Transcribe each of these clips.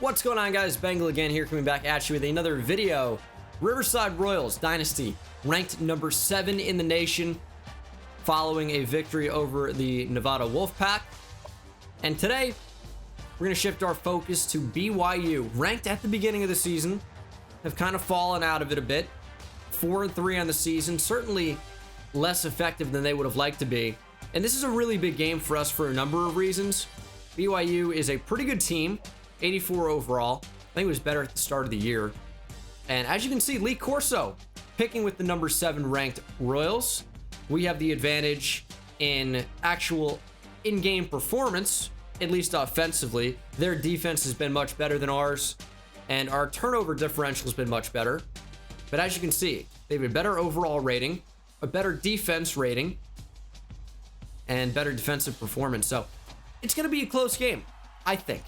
What's going on, guys? Bengal again here, coming back at you with another video. Riverside Royals Dynasty ranked number 7 in the nation following a victory over the Nevada Wolfpack. And today we're going to shift our focus to BYU, ranked at the beginning of the season, have kind of fallen out of it a bit. 4-3 on the season, certainly less effective than they would have liked to be. And this is a really big game for us for a number of reasons. BYU is a pretty good team, 84 overall. I think it was better at the start of the year. And as you can see, Lee Corso picking with the number 7 ranked Royals. We have the advantage in actual in-game performance, at least offensively. Their defense has been much better than ours, and our turnover differential has been much better. But as you can see, they have a better overall rating, a better defense rating, and better defensive performance. So it's going to be a close game, I think.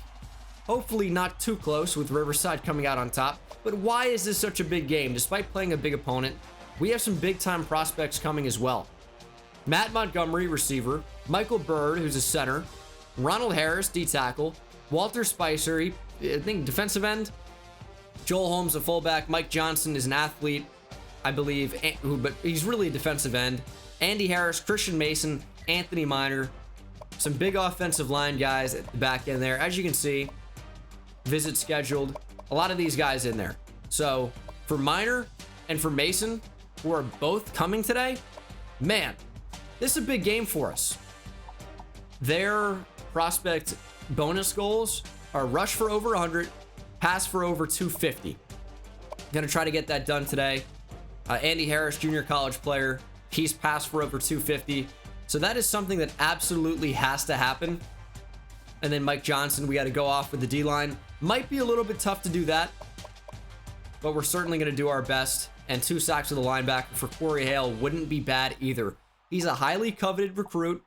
Hopefully not too close with Riverside coming out on top. But why is this such a big game? Despite playing a big opponent, we have some big-time prospects coming as well. Matt Montgomery, receiver. Michael Bird, who's a center. Ronald Harris, D-tackle. Walter Spicer, I think defensive end. Joel Holmes, a fullback. Mike Johnson is an athlete, I believe, but he's really a defensive end. Andy Harris, Christian Mason, Anthony Minor. Some big offensive line guys at the back end there. As you can see, visit scheduled. A lot of these guys in there. So for Minor and for Mason, who are both coming today, man, this is a big game for us. Their prospect bonus goals are rush for over 100, pass for over 250. Gonna try to get that done today. Andy Harris, junior college player, he's passed for over 250. So that is something that absolutely has to happen. And then Mike Johnson, we got to go off with the D-line. Might be a little bit tough to do that, but we're certainly going to do our best. And 2 sacks with the linebacker for Corey Hale wouldn't be bad either. He's a highly coveted recruit.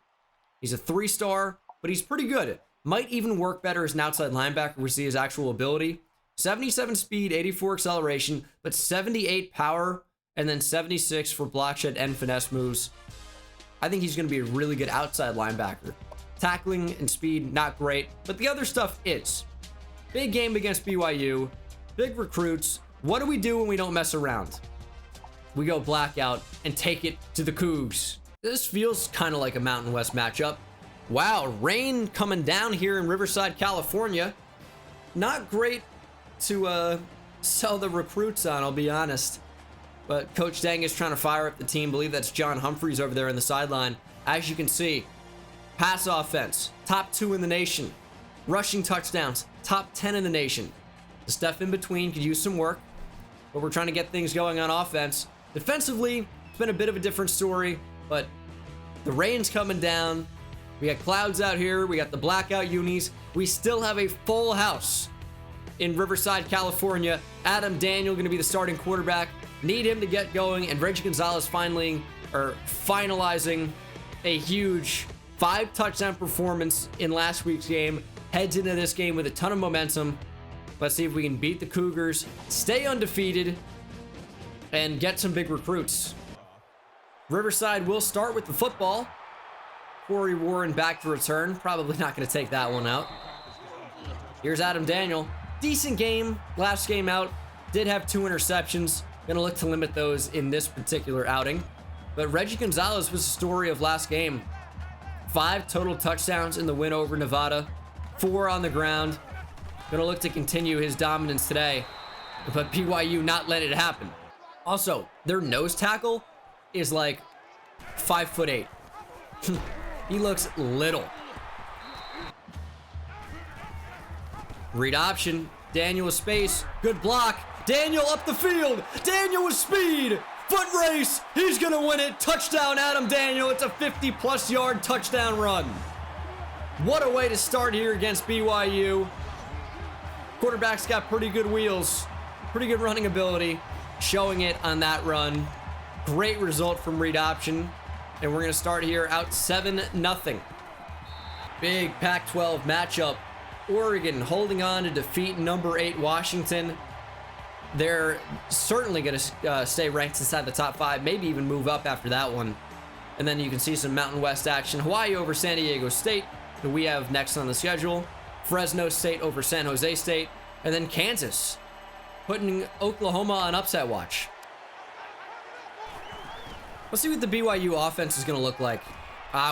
He's a 3-star, but he's pretty good. Might even work better as an outside linebacker. We see his actual ability. 77 speed, 84 acceleration, but 78 power, and then 76 for block shed and finesse moves. I think he's going to be a really good outside linebacker. Tackling and speed, not great, but the other stuff is. Big game against BYU, big recruits. What do we do when we don't mess around? We go blackout and take it to the Cougs. This feels kind of like a Mountain West matchup. Wow, rain coming down here in Riverside, California. Not great to sell the recruits on, I'll be honest. But Coach Dang is trying to fire up the team. I believe that's John Humphreys over there in the sideline. As you can see, pass offense, top 2 in the nation. Rushing touchdowns, top 10 in the nation. The stuff in between could use some work, but we're trying to get things going on offense. Defensively, it's been a bit of a different story, but the rain's coming down. We got clouds out here. We got the blackout unis. We still have a full house in Riverside, California. Adam Daniel going to be the starting quarterback. Need him to get going, and Reggie Gonzalez finalizing a huge 5-touchdown performance in last week's game. Heads into this game with a ton of momentum. Let's see if we can beat the Cougars, stay undefeated, and get some big recruits. Riverside will start with the football. Corey Warren back to return. Probably not going to take that one out. Here's Adam Daniel. Decent game. Last game out. Did have 2 interceptions. Gonna look to limit those in this particular outing. But Reggie Gonzalez was the story of last game. 5 total touchdowns in the win over Nevada. 4 on the ground. Gonna look to continue his dominance today, but BYU not let it happen. Also, their nose tackle is like 5'8". He looks little. Read option. Daniel with space. Good block. Daniel up the field. Daniel with speed. Foot race. He's going to win it. Touchdown, Adam Daniel. It's a 50-plus yard touchdown run. What a way to start here against BYU. Quarterback's got pretty good wheels. Pretty good running ability. Showing it on that run. Great result from read option. And we're going to start here out 7-0. Big Pac-12 matchup. Oregon holding on to defeat number 8 Washington. They're certainly going to stay ranked inside the top 5, maybe even move up after that one. And then you can see some Mountain West action. Hawaii over San Diego State, who we have next on the schedule. Fresno State over San Jose State. And then Kansas putting Oklahoma on upset watch. Let's see what the BYU offense is going to look like.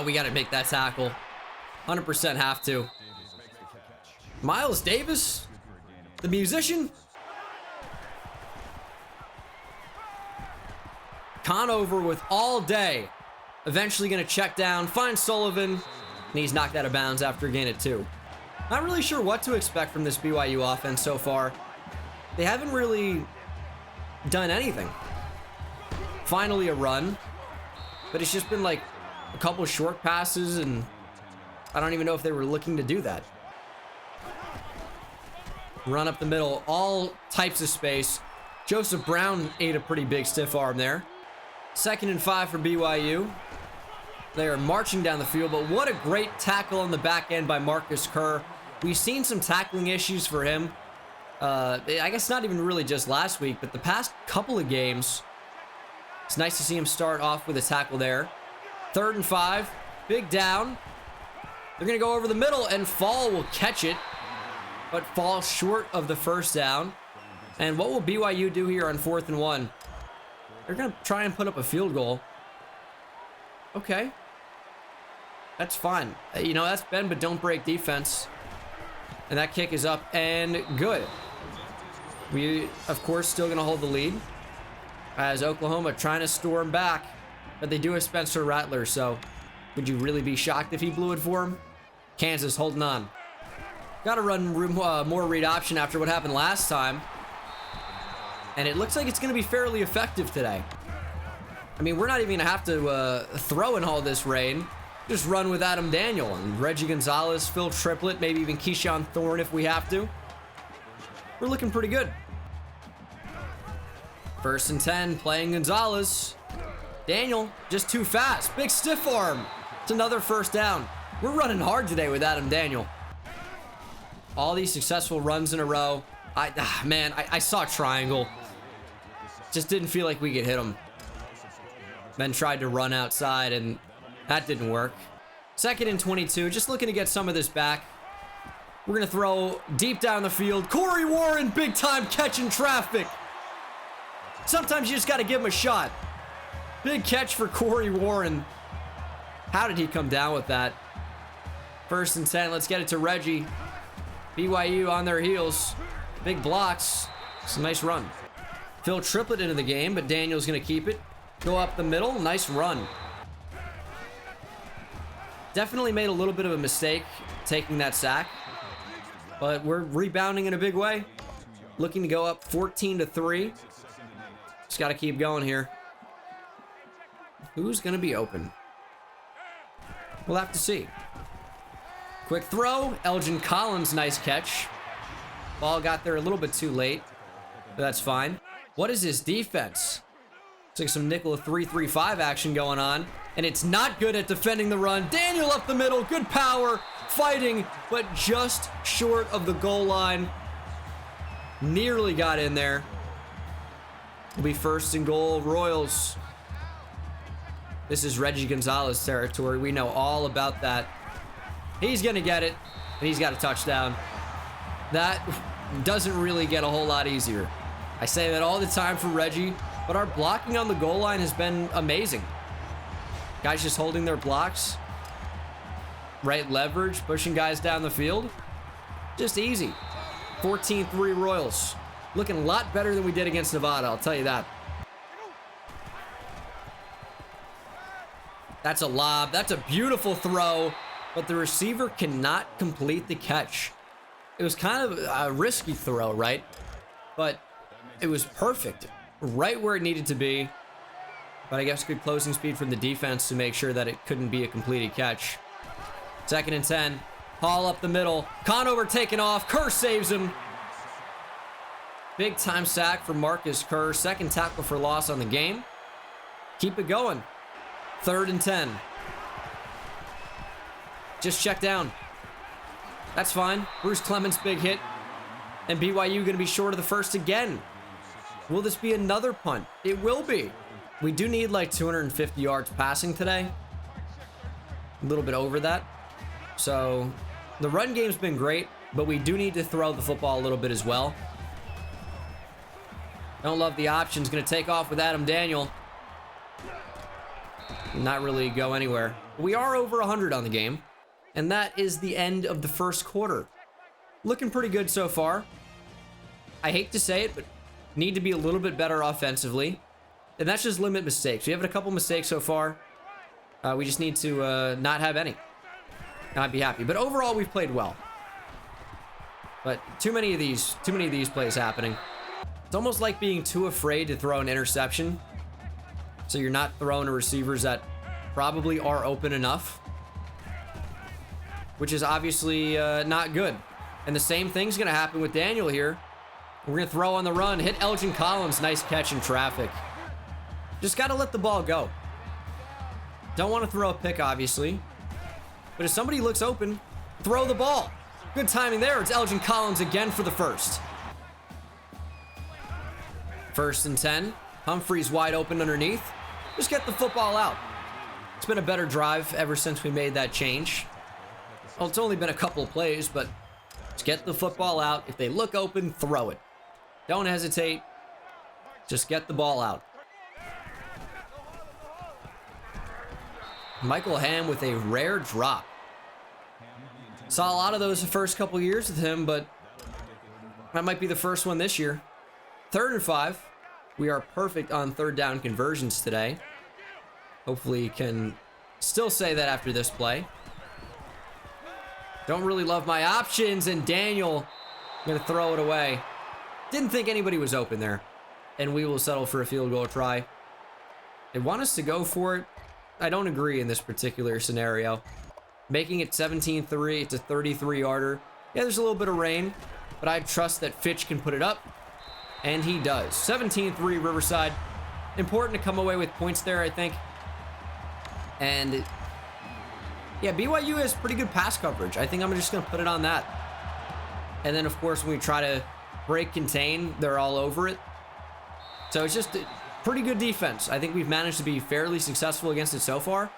We got to make that tackle. 100% have to. Miles Davis, the musician. Conover with all day. Eventually going to check down, find Sullivan, and he's knocked out of bounds after a gain of 2. Not really sure what to expect from this BYU offense so far. They haven't really done anything. Finally a run, but it's just been like a couple of short passes, and I don't even know if they were looking to do that. Run up the middle, all types of space. Joseph Brown ate a pretty big stiff arm there. 2nd and 5 for BYU. They are marching down the field, but what a great tackle on the back end by Marcus Kerr. We've seen some tackling issues for him. I guess not even really just last week, but the past couple of games. It's nice to see him start off with a tackle there. 3rd and 5, big down. They're going to go over the middle, and Fall will catch it, but fall short of the first down. And what will BYU do here on 4th and 1? They're going to try and put up a field goal. Okay. That's fine. You know, that's bend but don't break defense. And that kick is up and good. We, of course, still going to hold the lead. As Oklahoma trying to storm back. But they do have Spencer Rattler, so would you really be shocked if he blew it for him? Kansas holding on. Got to run more read option after what happened last time. And it looks like it's going to be fairly effective today. I mean, we're not even going to have to throw in all this rain. Just run with Adam Daniel and Reggie Gonzalez, Phil Triplett, maybe even Keyshawn Thorne if we have to. We're looking pretty good. 1st and 10, playing Gonzalez. Daniel, just too fast. Big stiff arm. It's another first down. We're running hard today with Adam Daniel. All these successful runs in a row. I saw triangle. Just didn't feel like we could hit him. Then tried to run outside, and that didn't work. 2nd and 22, just looking to get some of this back. We're going to throw deep down the field. Corey Warren, big time catch in traffic. Sometimes you just got to give him a shot. Big catch for Corey Warren. How did he come down with that? 1st and 10, let's get it to Reggie. BYU on their heels. Big blocks. It's a nice run. Phil Triplett into the game, but Daniel's going to keep it. Go up the middle. Nice run. Definitely made a little bit of a mistake taking that sack, but we're rebounding in a big way. Looking to go up 14-3. Just got to keep going here. Who's going to be open? We'll have to see. Quick throw. Elgin Collins, nice catch. Ball got there a little bit too late, but that's fine. What is this defense? It's like some nickel 3-3-5 action going on, and it's not good at defending the run. Daniel up the middle, good power, fighting, but just short of the goal line. Nearly got in there. Will be 1st and goal, Royals. This is Reggie Gonzalez territory. We know all about that. He's gonna get it, and he's got a touchdown. That doesn't really get a whole lot easier. I say that all the time for Reggie, but our blocking on the goal line has been amazing. Guys just holding their blocks. Right leverage, pushing guys down the field. Just easy. 14-3 Royals. Looking a lot better than we did against Nevada, I'll tell you that. That's a lob. That's a beautiful throw, but the receiver cannot complete the catch. It was kind of a risky throw, right? But it was perfect. Right where it needed to be. But I guess good closing speed from the defense to make sure that it couldn't be a completed catch. 2nd and 10. Hall up the middle. Conover taken off. Kerr saves him. Big time sack for Marcus Kerr. 2nd tackle for loss on the game. Keep it going. 3rd and 10. Just check down. That's fine. Bruce Clemens, big hit. And BYU going to be short of the first again. Will this be another punt? It will be. We do need like 250 yards passing today. A little bit over that. So the run game's been great. but we do need to throw the football a little bit as well. Don't love the options. Going to take off with Adam Daniel. Not really go anywhere. We are over 100 on the game, and that is the end of the first quarter. Looking pretty good so far. I hate to say it, but need to be a little bit better offensively, and that's just limit mistakes. We have a couple mistakes so far. We just need to not have any, and I'd be happy. But overall, we've played well. But too many of these plays happening. It's almost like being too afraid to throw an interception, so you're not throwing to receivers that probably are open enough, which is obviously not good. And the same thing's going to happen with Daniel here. We're going to throw on the run, hit Elgin Collins. Nice catch in traffic. Just got to let the ball go. Don't want to throw a pick, obviously. But if somebody looks open, throw the ball. Good timing there. It's Elgin Collins again for the first. 1st and 10. Humphreys wide open underneath. Just get the football out. It's been a better drive ever since we made that change. Well, it's only been a couple of plays, but just get the football out. If they look open, throw it. Don't hesitate. Just get the ball out. Michael Hamm with a rare drop. Saw a lot of those the first couple years with him, but that might be the first one this year. 3rd and 5. We are perfect on 3rd down conversions today. Hopefully can still say that after this play. Don't really love my options, and Daniel gonna throw it away. Didn't think anybody was open there, and we will settle for a field goal try. They want us to go for it. I don't agree in this particular scenario. Making it 17-3, it's a 33-yarder. Yeah, there's a little bit of rain, but I trust that Fitch can put it up, and he does. 17-3 Riverside. Important to come away with points there, I think. And yeah, BYU has pretty good pass coverage. I think I'm just going to put it on that. And then, of course, when we try to break contain, they're all over it. So it's just pretty good defense. I think we've managed to be fairly successful against it so far.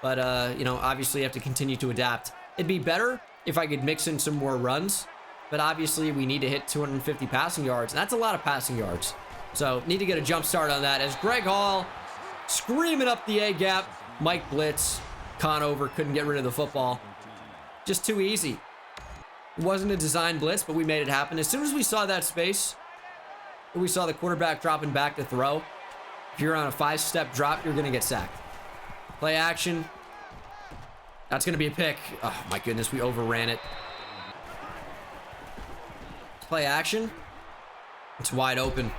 But, you know, obviously you have to continue to adapt. It'd be better if I could mix in some more runs. But obviously we need to hit 250 passing yards. And that's a lot of passing yards. So need to get a jump start on that. As Greg Hall screaming up the A-gap. Mike blitz. Conover couldn't get rid of the football. Just too easy. It wasn't a design blitz, but we made it happen. As soon as we saw that space, we saw the quarterback dropping back to throw. If you're on a 5-step drop, you're going to get sacked. Play action. That's going to be a pick. Oh, my goodness, we overran it. Play action. It's wide open.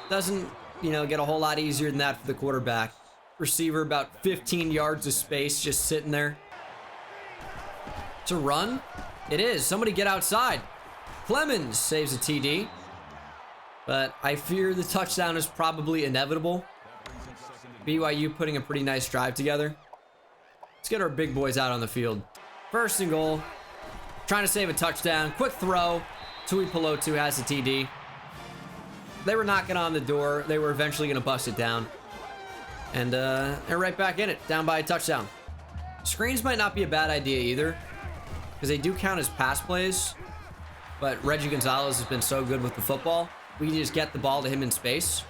Doesn't, you know, get a whole lot easier than that for the quarterback. Receiver about 15 yards of space just sitting there. It's a run. It is. Somebody get outside. Clemens saves a TD. But I fear the touchdown is probably inevitable. BYU putting a pretty nice drive together. Let's get our big boys out on the field. 1st and goal. Trying to save a touchdown. Quick throw. Tui Pelotu has the TD. They were knocking on the door. They were eventually going to bust it down. And they're right back in it. Down by a touchdown. Screens might not be a bad idea either, because they do count as pass plays. But Reggie Gonzalez has been so good with the football. We can just get the ball to him in space.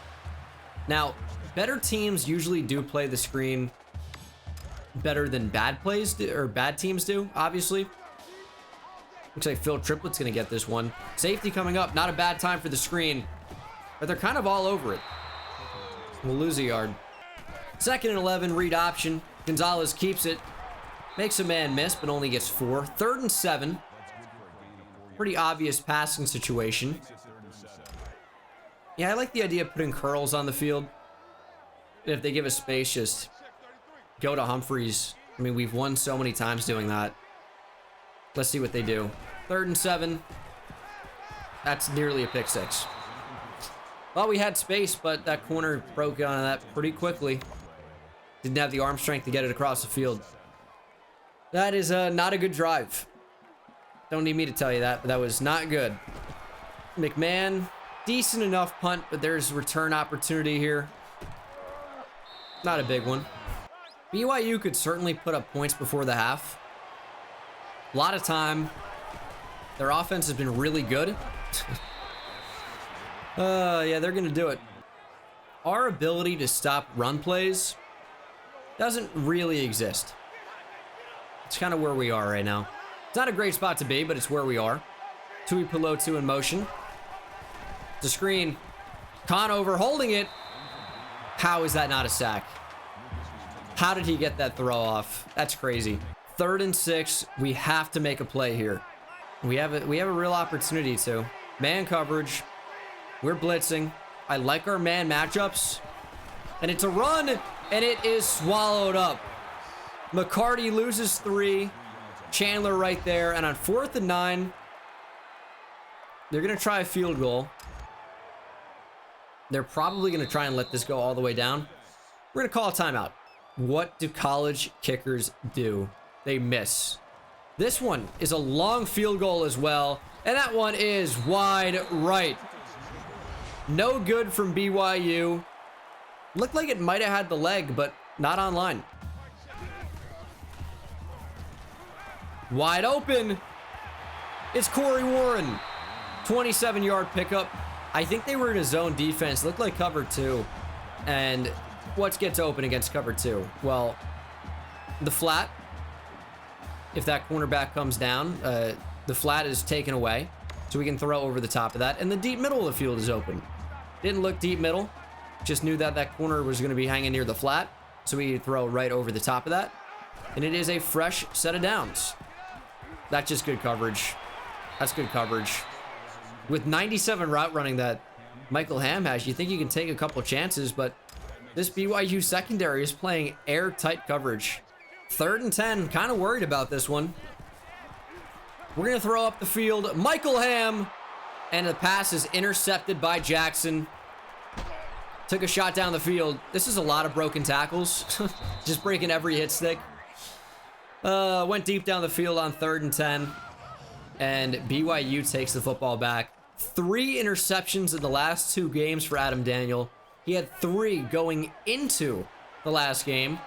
Now, better teams usually do play the screen better than bad plays do, or bad teams do, obviously. Looks like Phil Triplett's going to get this one. Safety coming up. Not a bad time for the screen, but they're kind of all over it. We'll lose a yard. 2nd and 11, read option. Gonzalez keeps it. Makes a man miss, but only gets 4. 3rd and 7. Pretty obvious passing situation. Yeah, I like the idea of putting curls on the field. If they give us space, just go to Humphreys. I mean, we've won so many times doing that. Let's see what they do. 3rd and 7. That's nearly a pick 6. Well, we had space, but that corner broke on that pretty quickly. Didn't have the arm strength to get it across the field. That is not a good drive. Don't need me to tell you that, but that was not good. McMahon, decent enough punt, but there's return opportunity here. Not a big one. BYU could certainly put up points before the half. A lot of time. Their offense has been really good. Yeah, they're going to do it. Our ability to stop run plays doesn't really exist. It's kind of where we are right now. It's not a great spot to be, but it's where we are. Tui Pelotu in motion. The screen. Conover holding it. How is that not a sack? How did he get that throw off? That's crazy. 3rd and 6. We have to make a play here. We have a real opportunity to. Man coverage. We're blitzing. I like our man matchups. And it's a run, and it is swallowed up. McCarty loses 3. Chandler right there. And on 4th and 9, they're going to try a field goal. They're probably going to try and let this go all the way down. We're going to call a timeout. What do college kickers do? They miss. This one is a long field goal as well. And that one is wide right. No good from BYU. Looked like it might have had the leg, but not online. Wide open. It's Corey Warren. 27-yard pickup. I think they were in a zone defense. Looked like cover 2. And what gets open against cover 2? Well, the flat. If that cornerback comes down, the flat is taken away. So we can throw over the top of that. And the deep middle of the field is open. Didn't look deep middle. Just knew that that corner was going to be hanging near the flat. So we throw right over the top of that. And it is a fresh set of downs. That's just good coverage. That's good coverage. With 97 route running that Michael Ham has, you think you can take a couple chances, but this BYU secondary is playing airtight coverage. 3rd and 10, kind of worried about this one. We're going to throw up the field. Michael Ham, and the pass is intercepted by Jackson. Took a shot down the field. This is a lot of broken tackles. Just breaking every hit stick. Went deep down the field on 3rd and 10. And BYU takes the football back. 3 interceptions in the last 2 games for Adam Daniel. He had 3 going into the last game.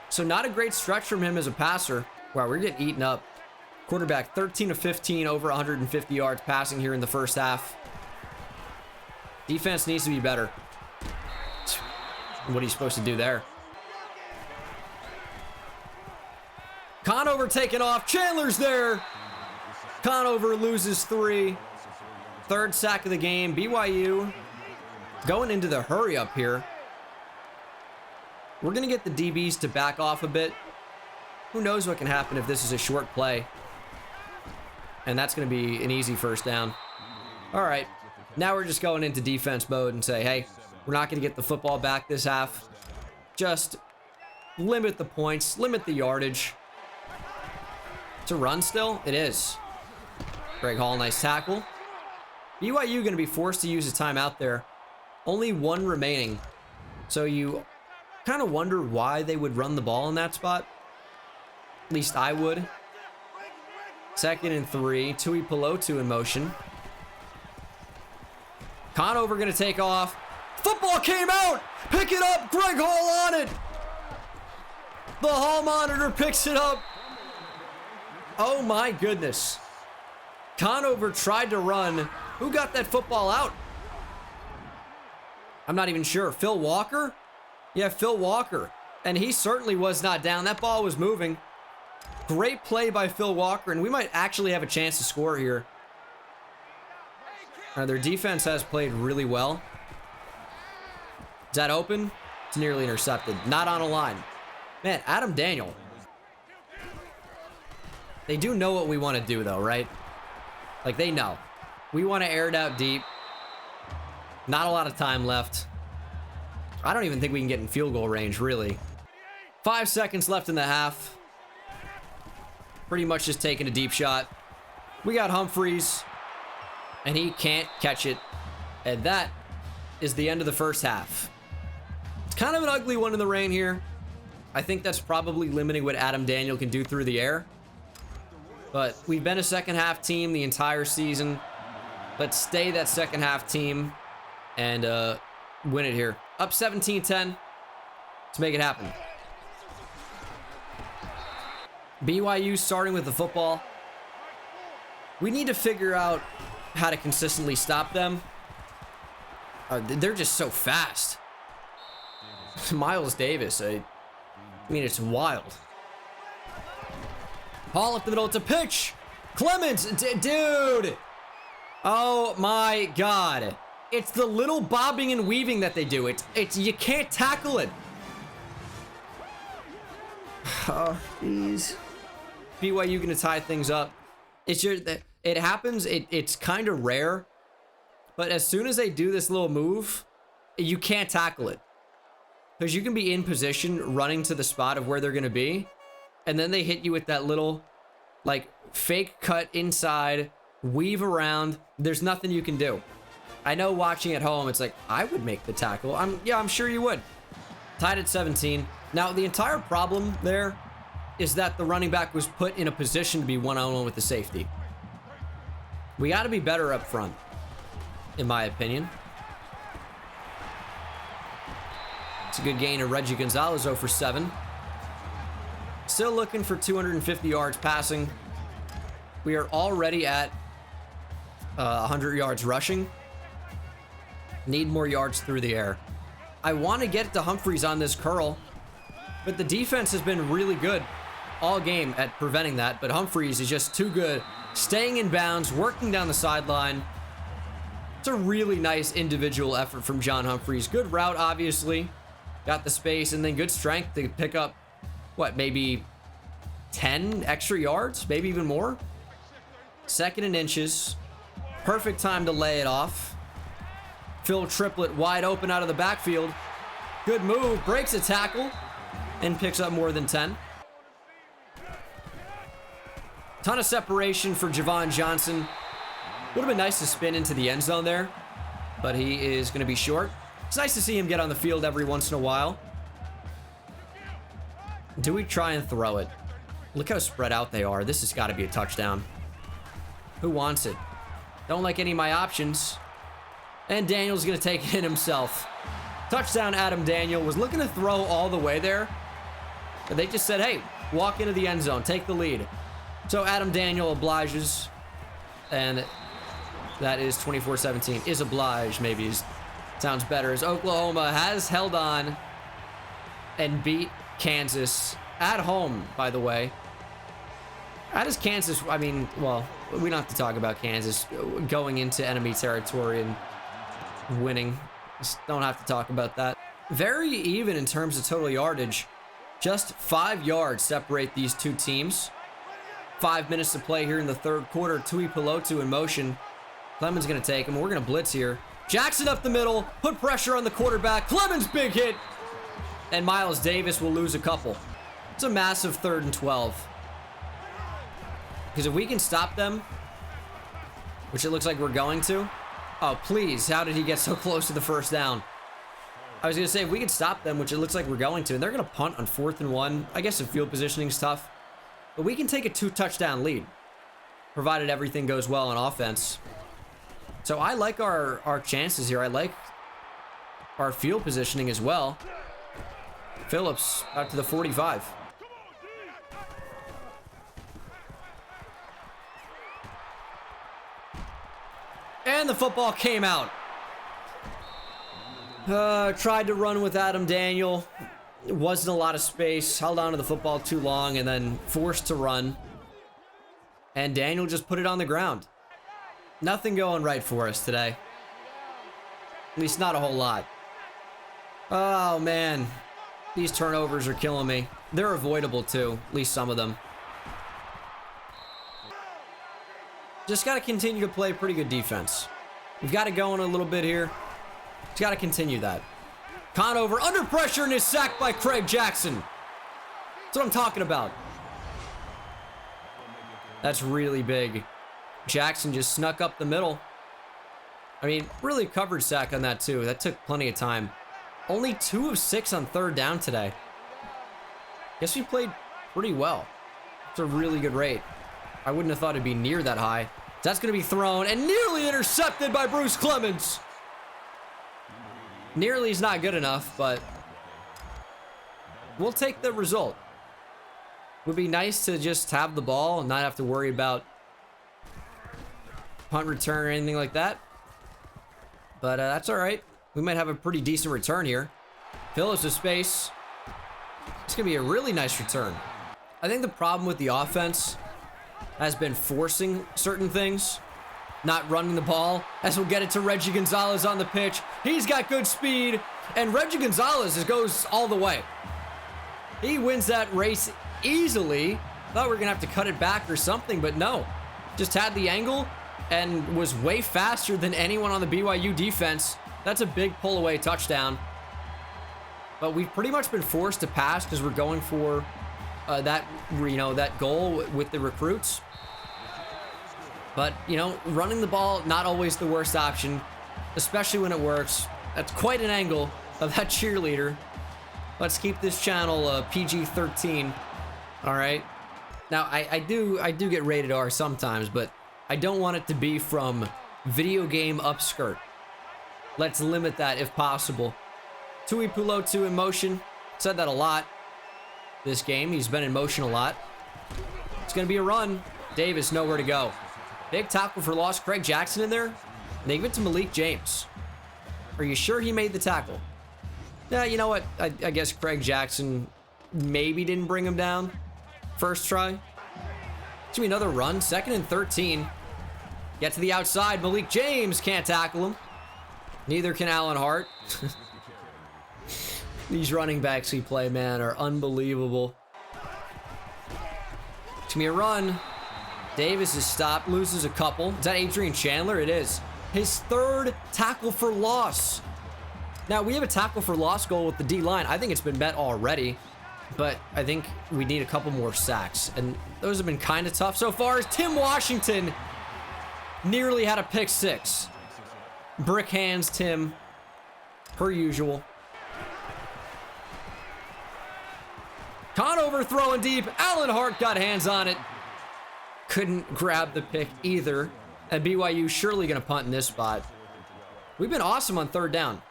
So not a great stretch from him as a passer. Wow, we're getting eaten up. Quarterback 13 of 15, over 150 yards passing here in the first half. Defense needs to be better. What are you supposed to do there? Conover taken off. Chandler's there. Conover loses 3. 3rd sack of the game. BYU going into the hurry up here. We're going to get the DBs to back off a bit. Who knows what can happen if this is a short play. And that's going to be an easy first down. All right. Now we're just going into defense mode and say, hey, we're not going to get the football back this half. Just limit the points, limit the yardage. It's a run still? It is. Greg Hall, nice tackle. BYU going to be forced to use a timeout there. Only 1 remaining. So you kind of wonder why they would run the ball in that spot. At least I would. 2nd and 3. Tui Pelotu in motion. Conover going to take off. Football came out. Pick it up. Greg Hall on it. The Hall monitor picks it up. Oh my goodness. Conover tried to run. Who got that football out? I'm not even sure. Phil Walker? Yeah, Phil Walker. And he certainly was not down. That ball was moving. Great play by Phil Walker, and we might actually have a chance to score here. Their defense has played really well. Is that open? It's nearly intercepted. Not on a line. Man, Adam Daniel. They do know what we want to do, though, right? Like, they know. We want to air it out deep. Not a lot of time left. I don't even think we can get in field goal range, really. 5 seconds left in the half. Pretty much just taking a deep shot. We got Humphreys, and he can't catch it. And that is the end of the first half. It's kind of an ugly one in the rain here. I think that's probably limiting what Adam Daniel can do through the air. But we've been a second half team the entire season. Let's stay that second half team and win it here. Up 17-10. Let's make it happen. BYU starting with the football. We need to figure out how to consistently stop them. They're just so fast. Miles Davis, I mean, it's wild. Ball up the middle, it's a pitch. Clemens, dude. Oh my God. It's the little bobbing and weaving that they do. It's you can't tackle it. Oh, jeez. BYU gonna tie things up. It's just that it happens. It's kind of rare, but as soon as they do this little move, you can't tackle it because you can be in position running to the spot of where they're gonna be, and then they hit you with that little like fake cut inside, weave around. There's nothing you can do. I know watching at home, it's like I would make the tackle. I'm sure you would. Tied at 17. Now the entire problem there is that the running back was put in a position to be one-on-one with the safety. We got to be better up front, in my opinion. It's a good gain of Reggie Gonzalez, 0 for 7. Still looking for 250 yards passing. We are already at 100 yards rushing. Need more yards through the air. I want to get to Humphreys on this curl, but the defense has been really good all game at preventing that, but Humphreys is just too good. Staying in bounds, working down the sideline. It's a really nice individual effort from John Humphreys. Good route, obviously. Got the space, and then good strength to pick up, what, maybe 10 extra yards? Maybe even more? 2nd and inches. Perfect time to lay it off. Phil Triplett wide open out of the backfield. Good move, breaks a tackle, and picks up more than 10. Ton of separation for Javon Johnson. Would have been nice to spin into the end zone there, but he is going to be short. It's nice to see him get on the field every once in a while. Do we try and throw it? Look how spread out they are. This has got to be a touchdown. Who wants it? Don't like any of my options. And Daniel's going to take it in himself. Touchdown, Adam Daniel. Was looking to throw all the way there, but they just said, hey, walk into the end zone, take the lead. So Adam Daniel obliges, and that is 24-17. Is oblige, maybe sounds better, as Oklahoma has held on and beat Kansas at home, by the way. How does Kansas, I mean, well, we don't have to talk about Kansas going into enemy territory and winning. Just don't have to talk about that. Very even in terms of total yardage. Just 5 yards separate these two teams. 5 minutes to play here in the 3rd quarter. Tui Pelotu in motion. Clemens going to take him. We're going to blitz here. Jackson up the middle. Put pressure on the quarterback. Clemens big hit. And Miles Davis will lose a couple. It's a massive 3rd and 12. Because if we can stop them, which it looks like we're going to. Oh, please. How did he get so close to the 1st down? I was going to say, if we can stop them, which it looks like we're going to, and they're going to punt on 4th and 1. I guess the field positioning is tough. But we can take a 2-touchdown lead, provided everything goes well on offense. So I like our chances here. I like our field positioning as well. Phillips out to the 45. And the football came out. Tried to run with Adam Daniel. It wasn't a lot of space. Held on to the football too long and then forced to run. And Daniel just put it on the ground. Nothing going right for us today. At least not a whole lot. Oh, man. These turnovers are killing me. They're avoidable, too. At least some of them. Just got to continue to play pretty good defense. We've got to go in a little bit here. Just got to continue that. Conover under pressure and is sacked by Craig Jackson. That's what I'm talking about. That's really big. Jackson just snuck up the middle. I mean, really coverage sack on that too. That took plenty of time. Only 2 of 6 on 3rd down today. Guess we played pretty well. It's a really good rate. I wouldn't have thought it'd be near that high. That's going to be thrown and nearly intercepted by Bruce Clemens. Nearly is not good enough, but we'll take the result. Would be nice to just have the ball and not have to worry about punt return or anything like that. But that's all right. We might have a pretty decent return here. Fills the space. It's going to be a really nice return. I think the problem with the offense has been forcing certain things, not running the ball, as we'll get it to Reggie Gonzalez on the pitch. He's got good speed, and Reggie Gonzalez goes all the way. He wins that race easily. Thought we were going to have to cut it back or something, but no. Just had the angle and was way faster than anyone on the BYU defense. That's a big pull-away touchdown. But we've pretty much been forced to pass because we're going for that goal with the recruits. But, running the ball, not always the worst option, especially when it works. That's quite an angle of that cheerleader. Let's keep this channel PG-13. All right. Now, I do get rated R sometimes, but I don't want it to be from video game upskirt. Let's limit that if possible. Tui Pulotu in motion. Said that a lot this game. He's been in motion a lot. It's going to be a run. Davis, nowhere to go. Big tackle for loss. Craig Jackson in there. And they give it to Malik James. Are you sure he made the tackle? Yeah, you know what? I guess Craig Jackson maybe didn't bring him down. First try. It's going to be another run. 2nd and 13. Get to the outside. Malik James can't tackle him. Neither can Allen Hart. These running backs we play, man, are unbelievable. It's going to be a run. Davis is stopped, loses a couple. Is that Adrian Chandler? It is. His 3rd tackle for loss. Now, we have a tackle for loss goal with the D-line. I think it's been met already, but I think we need a couple more sacks, and those have been kind of tough so far. Tim Washington nearly had a pick 6. Brick hands, Tim, per usual. Conover throwing deep. Allen Hart got hands on it. Couldn't grab the pick either. And BYU surely going to punt in this spot. We've been awesome on 3rd down.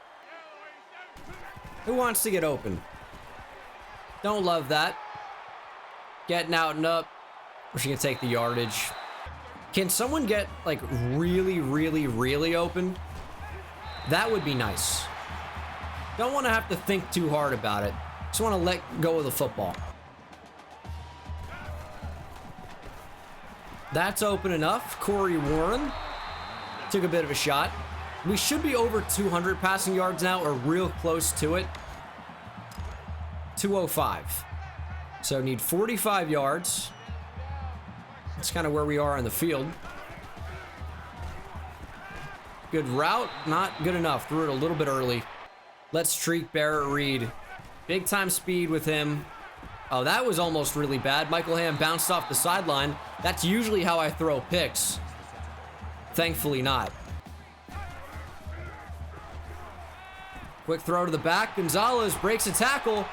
Who wants to get open? Don't love that. Getting out and up. We're going to take the yardage. Can someone get like really, really, really open? That would be nice. Don't want to have to think too hard about it. Just want to let go of the football. That's open enough. Corey Warren took a bit of a shot. We should be over 200 passing yards now, or real close to it. 205. So need 45 yards. That's kind of where we are on the field. Good route, not good enough. Threw it a little bit early. Let's treat Barrett Reed. Big time speed with him. Oh, that was almost really bad. Michael Ham bounced off the sideline. That's usually how I throw picks. Thankfully not. Quick throw to the back. Gonzalez breaks a tackle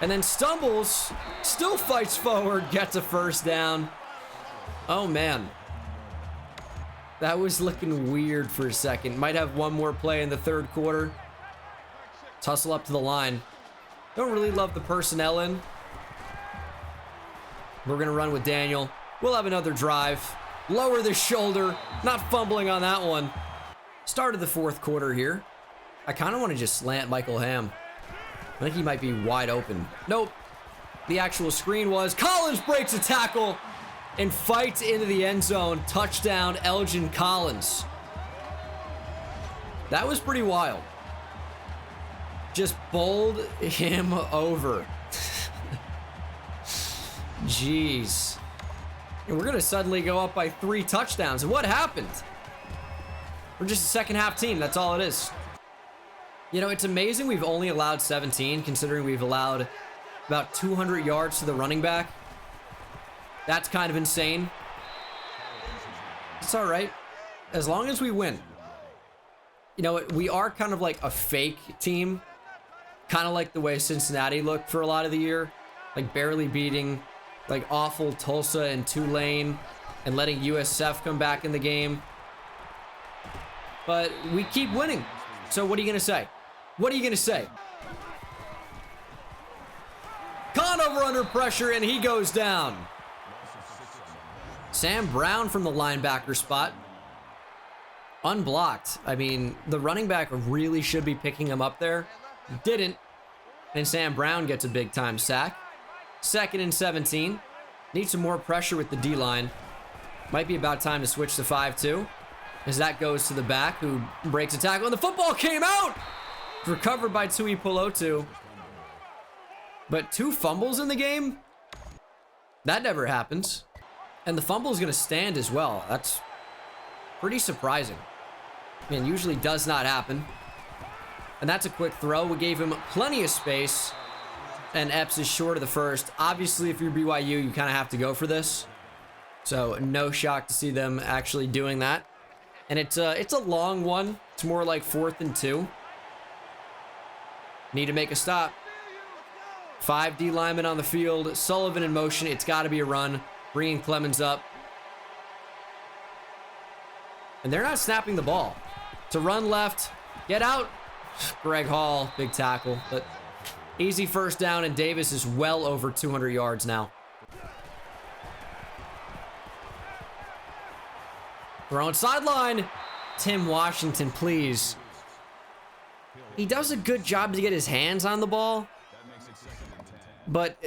and then stumbles. Still fights forward. Gets a 1st down. Oh, man. That was looking weird for a second. Might have one more play in the 3rd quarter. Tussle up to the line. Don't really love the personnel in. We're going to run with Daniel. We'll have another drive. Lower the shoulder. Not fumbling on that one. Started the 4th quarter here. I kind of want to just slant Michael Ham. I think he might be wide open. Nope. The actual screen was. Collins breaks a tackle and fights into the end zone. Touchdown, Elgin Collins. That was pretty wild. Just bowled him over. Jeez. And we're going to suddenly go up by 3 touchdowns. And what happened? We're just a 2nd half team. That's all it is. You know, it's amazing we've only allowed 17, considering we've allowed about 200 yards to the running back. That's kind of insane. It's all right. As long as we win. You know, we are kind of like a fake team. Kind of like the way Cincinnati looked for a lot of the year. Like barely beating like awful Tulsa and Tulane and letting USF come back in the game. But we keep winning. So what are you going to say? What are you going to say? Conover under pressure and he goes down. Sam Brown from the linebacker spot. unblocked. I mean, the running back really should be picking him up there. Didn't. And Sam Brown gets a big time sack. 2nd and 17. Need some more pressure with the D-line. Might be about time to switch to 5-2. As that goes to the back, who breaks a tackle. And the football came out! Recovered by Tui Polotu. But 2 fumbles in the game? That never happens. And the fumble is going to stand as well. That's pretty surprising. I mean, usually does not happen. And that's a quick throw. We gave him plenty of space. And Epps is short of the first. Obviously, if you're BYU, you kind of have to go for this. So no shock to see them actually doing that. And it's a long one. It's more like 4th and 2. Need to make a stop. 5 D linemen on the field. Sullivan in motion. It's got to be a run. Bringing Clemens up. And they're not snapping the ball. To run left. Get out. Greg Hall. Big tackle. But easy first down. And Davis is well over 200 yards now. Throwing sideline. Tim Washington, please. He does a good job to get his hands on the ball. But,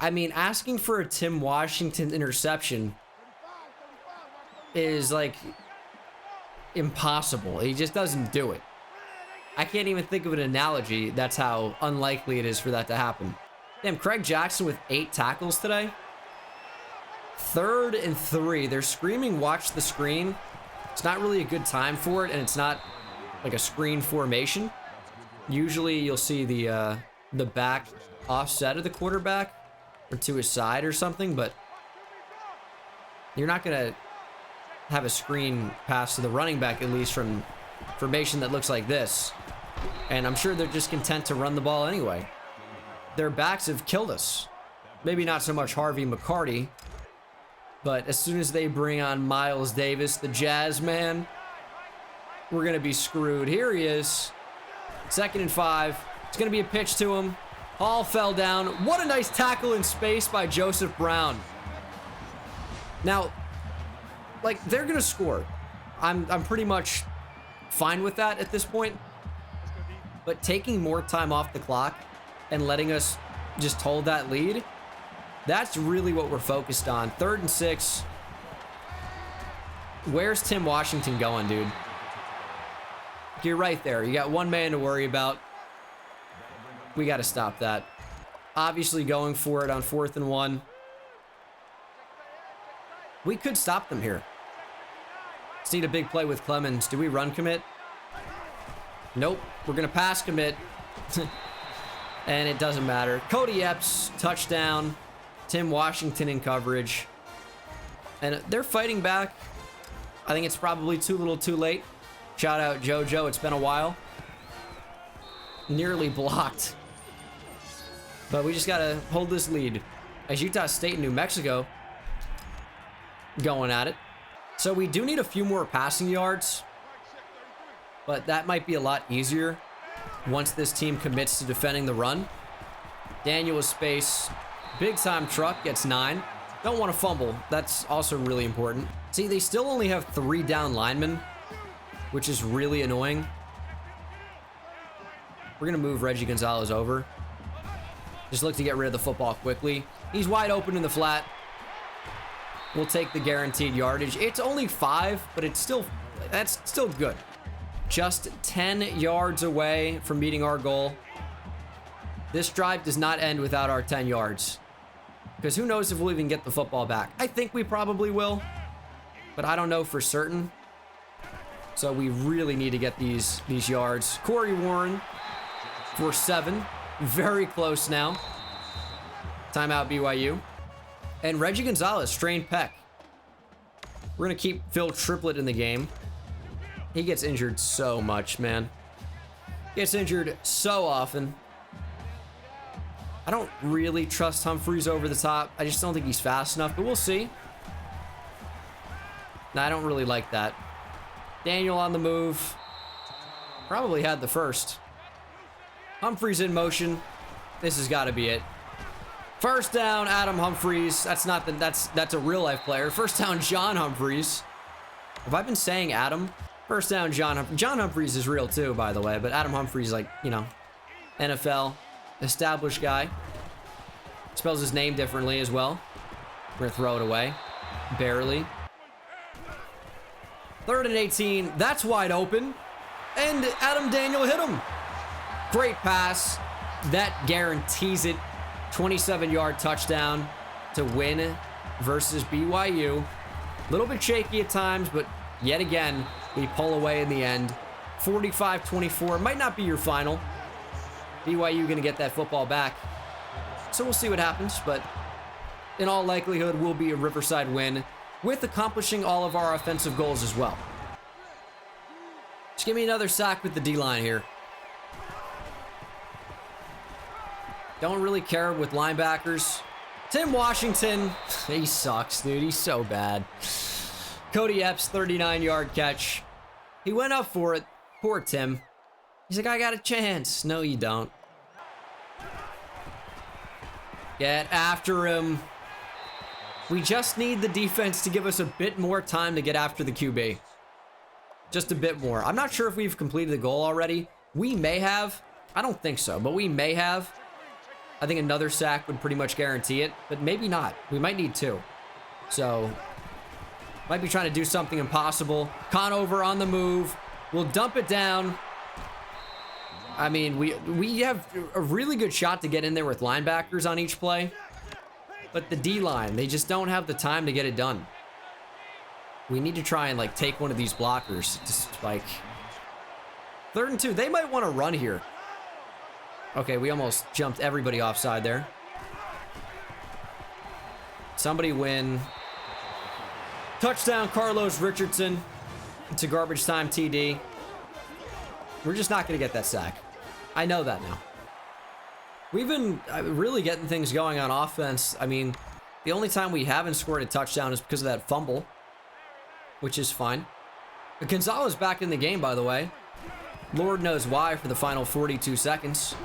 I mean, asking for a Tim Washington interception is, like, impossible. He just doesn't do it. I can't even think of an analogy. That's how unlikely it is for that to happen. Damn, Craig Jackson with 8 tackles today. 3rd and 3. They're screaming, watch the screen. It's not really a good time for it, and it's not like a screen formation. Usually you'll see the back offset of the quarterback or to his side or something, but you're not going to have a screen pass to the running back, at least from formation that looks like this. And I'm sure they're just content to run the ball anyway. Their backs have killed us. Maybe not so much Harvey McCarty, but as soon as they bring on Miles Davis, the Jazz man, we're going to be screwed. Here he is. 2nd and 5. It's going to be a pitch to him. Hall fell down. What a nice tackle in space by Joseph Brown. Now, like, they're going to score. I'm pretty much fine with that at this point. But taking more time off the clock and letting us just hold that lead, that's really what we're focused on. 3rd and 6. Where's Tim Washington going, dude? You're right there. You got one man to worry about. We got to stop that. Obviously going for it on 4th and 1. We could stop them here. Just need a big play with Clemens. Do we run commit? Nope. We're going to pass commit. And it doesn't matter. Cody Epps, touchdown. Tim Washington in coverage. And they're fighting back. I think it's probably too little too late. Shout out JoJo. It's been a while. Nearly blocked. But we just got to hold this lead. As Utah State and New Mexico going at it. So we do need a few more passing yards. But that might be a lot easier once this team commits to defending the run. Daniel with space. Big time truck gets 9. Don't want to fumble. That's also really important. See, they still only have 3 down linemen, which is really annoying. We're going to move Reggie Gonzalez over. Just look to get rid of the football quickly. He's wide open in the flat. We'll take the guaranteed yardage. It's only 5, but that's still good. Just 10 yards away from meeting our goal. This drive does not end without our 10 yards. Because who knows if we'll even get the football back. I think we probably will, but I don't know for certain. So we really need to get these yards. Corey Warren for 7. Very close now. Timeout BYU. And Reggie Gonzalez, strained pec. We're going to keep Phil Triplett in the game. He gets injured so much, man. Gets injured so often. I don't really trust Humphreys over the top. I just don't think he's fast enough, but we'll see. No, I don't really like that. Daniel on the move. Probably had the first. Humphreys in motion. This has got to be it. First down, Adam Humphreys. That's not the, that's a real life player. First down, John Humphreys. Have I been saying Adam First down, John Humphreys is real too, by the way, but Adam Humphreys, like, you know, NFL established guy. Spells his name differently as well. We're gonna throw it away. Barely. 3rd and 18. That's wide open. And Adam Daniel hit him. Great pass. That guarantees it. 27-yard touchdown to win versus BYU. A little bit shaky at times, but yet again, we pull away in the end. 45-24. Might not be your final. BYU going to get that football back. So we'll see what happens, but in all likelihood, will be a Riverside win with accomplishing all of our offensive goals as well. Just give me another sack with the D-line here. Don't really care with linebackers. Tim Washington, he sucks, dude. He's so bad. Cody Epps, 39-yard catch. He went up for it. Poor Tim. He's like, I got a chance. No, you don't. Get after him. We just need the defense to give us a bit more time to get after the QB. Just a bit more. I'm not sure if we've completed the goal already. We may have. I don't think so, but we may have. I think another sack would pretty much guarantee it, but maybe not. We might need 2. So, might be trying to do something impossible. Conover on the move. We'll dump it down. I mean, we have a really good shot to get in there with linebackers on each play. But the D-line, they just don't have the time to get it done. We need to try and, like, take one of these blockers. Just, like, 3rd and 2. They might want to run here. Okay, we almost jumped everybody offside there. Somebody win. Touchdown, Carlos Richardson. It's a garbage time TD. We're just not going to get that sack. I know that now. We've been really getting things going on offense. I mean, the only time we haven't scored a touchdown is because of that fumble, which is fine. Gonzalez back in the game, by the way. Lord knows why for the final 42 seconds.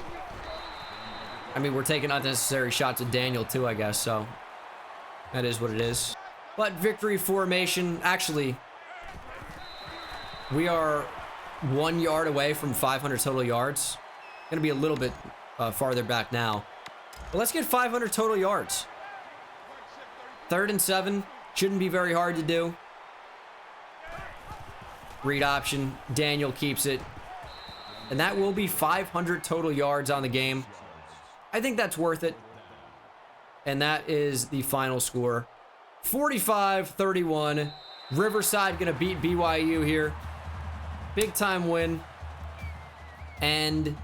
I mean, we're taking unnecessary shots at Daniel too, I guess, so that is what it is. But victory formation, actually, we are 1 yard away from 500 total yards. Gonna be a little bit farther back now. But let's get 500 total yards. 3rd and 7, shouldn't be very hard to do. Read option, Daniel keeps it. And that will be 500 total yards on the game. I think that's worth it. And that is the final score. 45-31. Riverside gonna beat BYU here. Big time win. And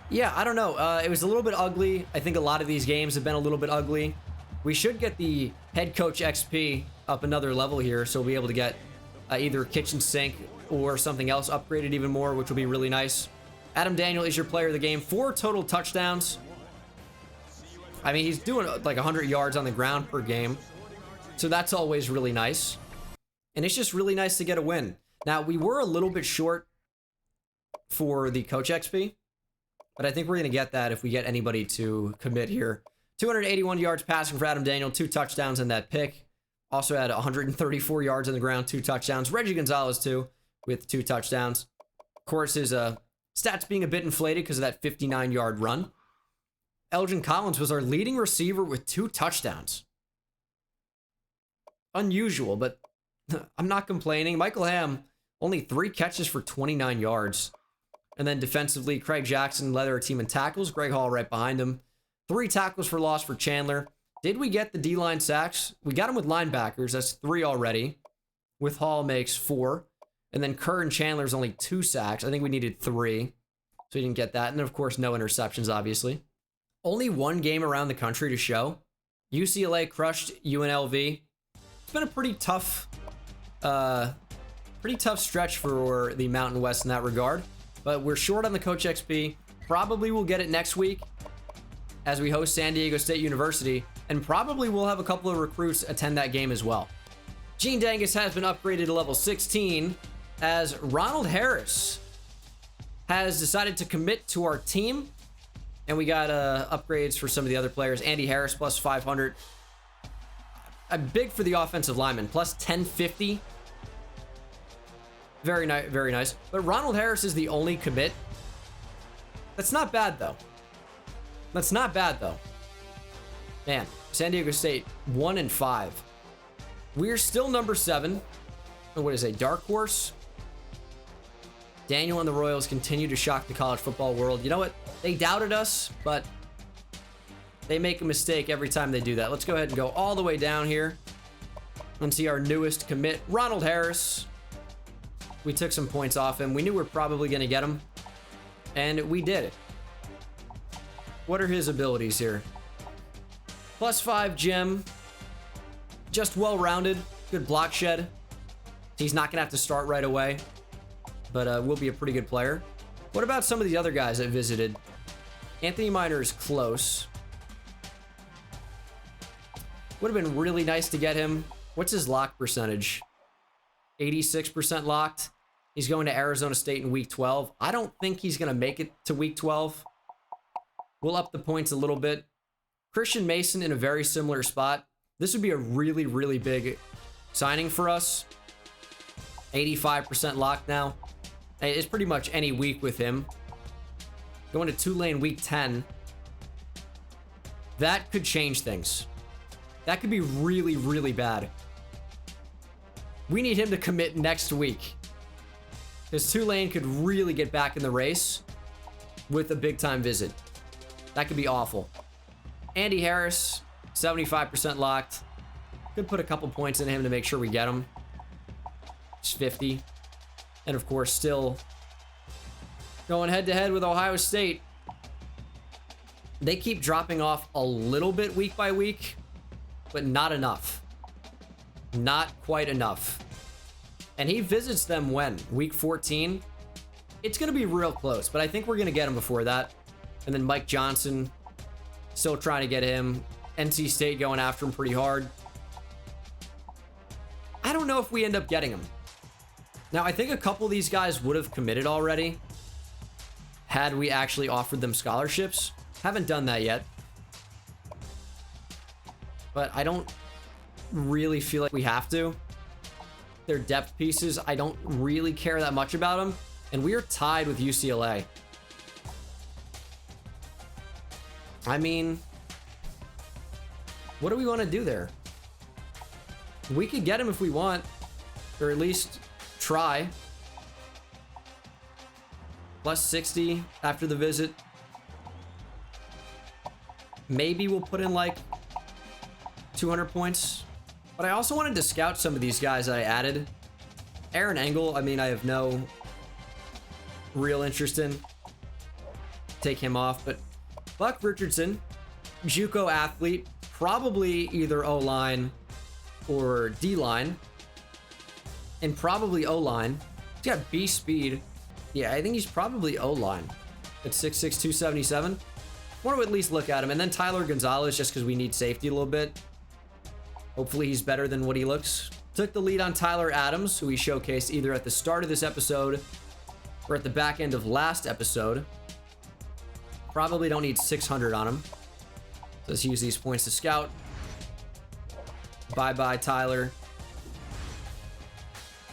yeah, I don't know. It was a little bit ugly. I think a lot of these games have been a little bit ugly. We should get the head coach XP up another level here, so we'll be able to get either kitchen sink or something else upgraded even more, which will be really nice. Adam Daniel is your player of the game. 4 total touchdowns. I mean, he's doing like 100 yards on the ground per game. So that's always really nice. And it's just really nice to get a win. Now, we were a little bit short for the coach XP, but I think we're going to get that if we get anybody to commit here. 281 yards passing for Adam Daniel, 2 touchdowns and that pick. Also had 134 yards on the ground, 2 touchdowns. Reggie Gonzalez, too, with 2 touchdowns. Of course, his stats being a bit inflated because of that 59-yard run. Elgin Collins was our leading receiver with 2 touchdowns. Unusual, but I'm not complaining. Michael Ham, only 3 catches for 29 yards. And then defensively, Craig Jackson led our team in tackles. Greg Hall right behind him. 3 tackles for loss for Chandler. Did we get the D-line sacks? We got them with linebackers. That's 3 already. With Hall makes 4. And then Kerr and Chandler's only 2 sacks. I think we needed 3. So we didn't get that. And then, of course, no interceptions, obviously. Only 1 game around the country to show. UCLA crushed UNLV. It's been a pretty tough stretch for the Mountain West in that regard. But we're short on the Coach XP. Probably we'll get it next week as we host San Diego State University. And probably we'll have a couple of recruits attend that game as well. Gene Dangus has been upgraded to level 16 as Ronald Harris has decided to commit to our team. And we got upgrades for some of the other players. Andy Harris plus 500. Big for the offensive lineman, plus 1050. Very nice, very nice. But Ronald Harris is the only commit. That's not bad, though. That's not bad, though. Man, San Diego State, 1-5. We're still number 7. What is a dark horse? Daniel and the Royals continue to shock the college football world. You know what? They doubted us, but they make a mistake every time they do that. Let's go ahead and go all the way down here and see our newest commit, Ronald Harris. We took some points off him. We knew we were probably going to get him, and we did it. What are his abilities here? +5 gem. Just well-rounded. Good block shed. He's not going to have to start right away, but will be a pretty good player. What about some of the other guys that visited? Anthony Minor is close. Would have been really nice to get him. What's his lock percentage? 86% locked. He's going to Arizona State in week 12. I don't think he's going to make it to week 12. We'll up the points a little bit. Christian Mason in a very similar spot. This would be a really, really big signing for us. 85% locked now. It's pretty much any week with him. Going to Tulane week 10. That could change things. That could be really, really bad. We need him to commit next week, because Tulane could really get back in the race with a big-time visit. That could be awful. Andy Harris, 75% locked. Could put a couple points in him to make sure we get him. It's 50. And, of course, still going head-to-head with Ohio State. They keep dropping off a little bit week by week, but not enough. Not quite enough. And he visits them when? Week 14? It's going to be real close, but I think we're going to get him before that. And then Mike Johnson, still trying to get him. NC State going after him pretty hard. I don't know if we end up getting him. Now, I think a couple of these guys would have committed already had we actually offered them scholarships. Haven't done that yet. But I don't really feel like we have to. They're depth pieces. I don't really care that much about them. And we are tied with UCLA. I mean, what do we want to do there? We could get him if we want, or at least try. +60 after the visit. Maybe we'll put in like 200 points. But I also wanted to scout some of these guys that I added. Aaron Engel, I mean, I have no real interest in. Take him off. But Buck Richardson, JUCO athlete, probably either O-line or D-line. And probably O-line. He's got B speed. Yeah, I think he's probably O-line. At 6'6", 277. Want to at least look at him. And then Tyler Gonzalez, just because we need safety a little bit. Hopefully he's better than what he looks. Took the lead on Tyler Adams, who we showcased either at the start of this episode or at the back end of last episode. Probably don't need 600 on him. So let's use these points to scout. Bye-bye, Tyler.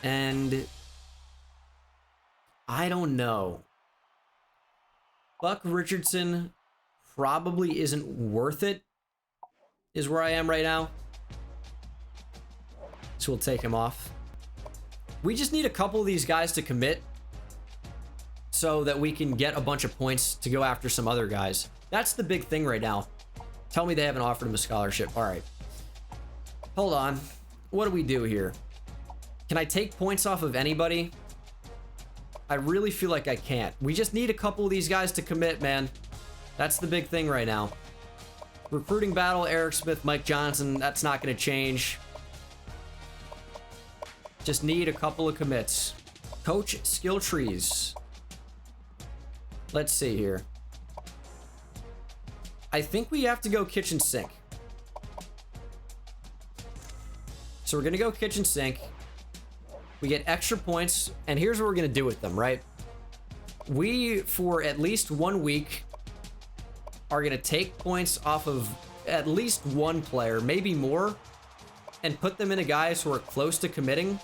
And I don't know. Buck Richardson probably isn't worth it, is where I am right now. So we'll take him off. We just need a couple of these guys to commit so that we can get a bunch of points to go after some other guys. That's the big thing right now. Tell me they haven't offered him a scholarship. All right. Hold on. What do we do here? Can I take points off of anybody? I really feel like I can't. We just need a couple of these guys to commit, man. That's the big thing right now. Recruiting battle, Eric Smith, Mike Johnson. That's not going to change. Just need a couple of commits. Coach skill trees. Let's see here. I think we have to go kitchen sink. So we're going to go kitchen sink. We get extra points. And here's what we're going to do with them, right? We, for at least 1 week, are going to take points off of at least one player, maybe more, and put them into guys who are close to committing.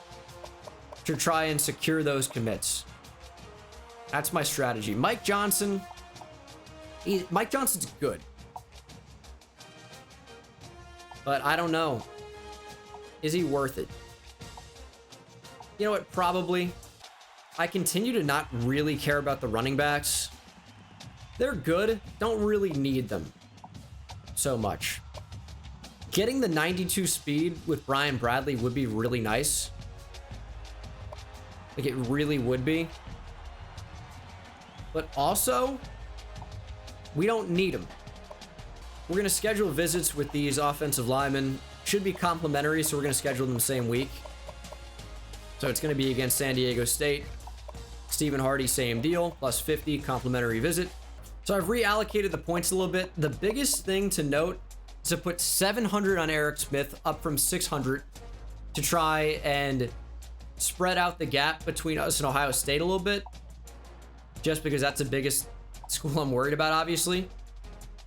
to try and secure those commits. That's my strategy. Mike Johnson. Mike Johnson's good. But I don't know. Is he worth it? You know what? Probably. I continue to not really care about the running backs. They're good. Don't really need them so much. Getting the 92 speed with Brian Bradley would be really nice. Like, it really would be. But also, we don't need them. We're going to schedule visits with these offensive linemen. Should be complimentary, so we're going to schedule them the same week. So it's going to be against San Diego State. Stephen Hardy, same deal, plus 50, complimentary visit. So I've reallocated the points a little bit. The biggest thing to note is to put 700 on Eric Smith, up from 600, to try and spread out the gap between us and Ohio State a little bit. Just because that's the biggest school I'm worried about, obviously.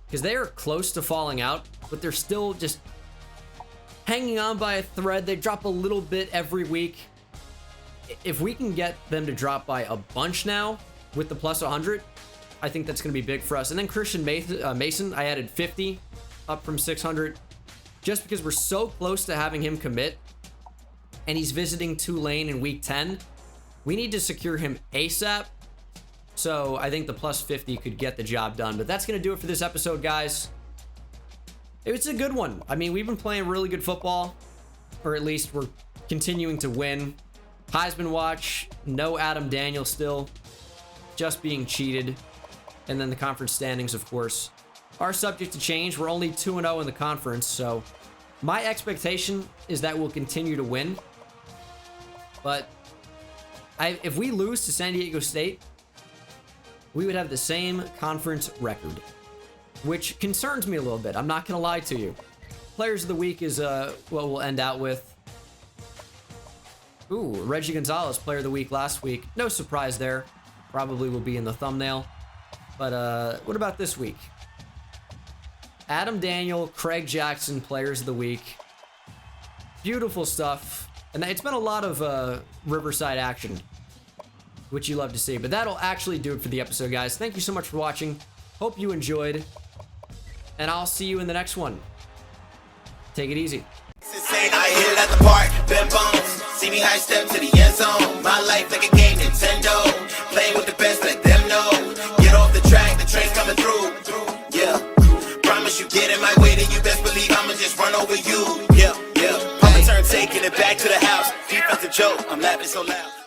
Because they are close to falling out, but they're still just hanging on by a thread. They drop a little bit every week. If we can get them to drop by a bunch now with the plus 100, I think that's going to be big for us. And then Christian Mason, I added 50 up from 600 just because we're so close to having him commit, and he's visiting Tulane in week 10. We need to secure him ASAP. So I think the plus 50 could get the job done. But that's going to do it for this episode, guys. It's a good one. I mean, we've been playing really good football, or at least we're continuing to win. Heisman watch, no Adam Daniel still, just being cheated. And then the conference standings, of course, are subject to change. We're only 2-0 in the conference, so my expectation is that we'll continue to win. But if we lose to San Diego State, we would have the same conference record, which concerns me a little bit. I'm not going to lie to you. Players of the week is what we'll end out with. Ooh, Reggie Gonzalez, player of the week last week. No surprise there. Probably will be in the thumbnail. But what about this week? Adam Daniel, Craig Jackson, players of the week. Beautiful stuff. And it's been a lot of Riverside action, which you love to see. But that'll actually do it for the episode, guys. Thank you so much for watching. Hope you enjoyed. And I'll see you in the next one. Take it easy. I hit it at the park, bend bones. See me high step to the end zone. My life like a game, Nintendo. Playing with the best, let them know. Get off the track, the train's coming through. Yeah, promise you get in my way, then you best believe I'ma just run over you. Yeah, pump and turn, taking it back to the house. Defensive joke, I'm laughing so loud.